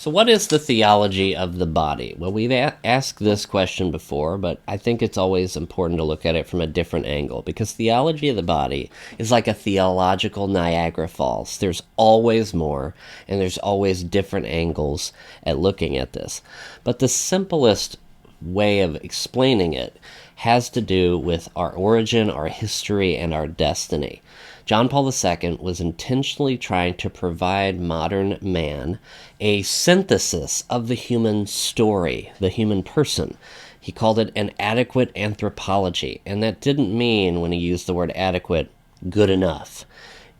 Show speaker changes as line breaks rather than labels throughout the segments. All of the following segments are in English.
So what is the theology of the body? Well, we've asked this question before, but I think it's always important to look at it from a different angle because theology of the body is like a theological Niagara Falls. There's always more, and there's always different angles at looking at this. But the simplest way of explaining it has to do with our origin, our history, and our destiny. John Paul II was intentionally trying to provide modern man a synthesis of the human story, the human person. He called it an adequate anthropology, and that didn't mean, when he used the word adequate, good enough.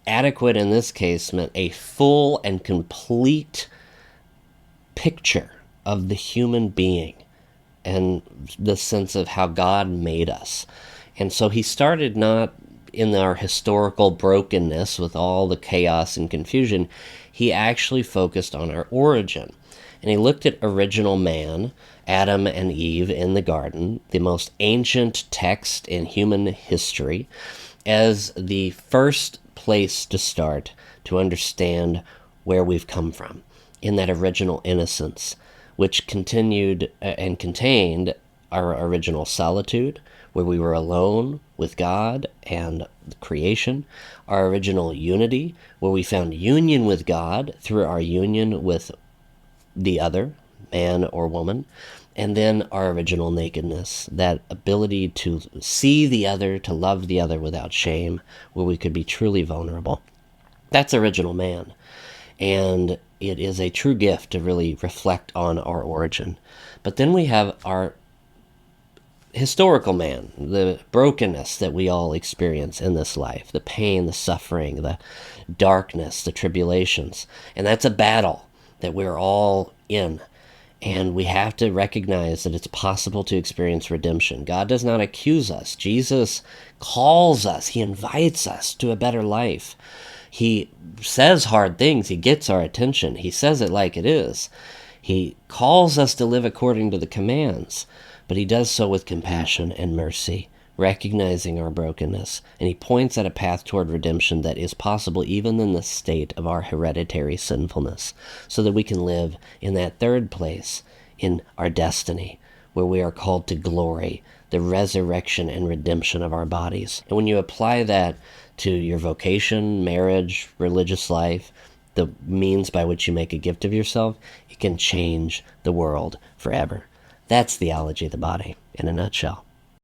Adequate in this case meant a full and complete picture of the human being and the sense of how God made us. And so he started not in our historical brokenness with all the chaos and confusion. He actually focused on our origin. And he looked at original man, Adam and Eve in the garden, the most ancient text in human history, as the first place to start to understand where we've come from in that original innocence, which continued and contained our original solitude, where we were alone with God and creation, our original unity, where we found union with God through our union with the other, man or woman, and then our original nakedness, that ability to see the other, to love the other without shame, where we could be truly vulnerable. That's original man. And it is a true gift to really reflect on our origin. But then we have our historical man, the brokenness that we all experience in this life, the pain, the suffering, the darkness, the tribulations. And that's a battle that we're all in. And we have to recognize that it's possible to experience redemption. God does not accuse us. Jesus calls us. He invites us to a better life. He says hard things. He gets our attention. He says it like it is. He calls us to live according to the commands, but he does so with compassion and mercy, recognizing our brokenness. And he points at a path toward redemption that is possible even in the state of our hereditary sinfulness, so that we can live in that third place in our destiny, where we are called to glory, the resurrection and redemption of our bodies. And when you apply that to your vocation, marriage, religious life, the means by which you make a gift of yourself, it can change the world forever. That's theology of the body in a nutshell.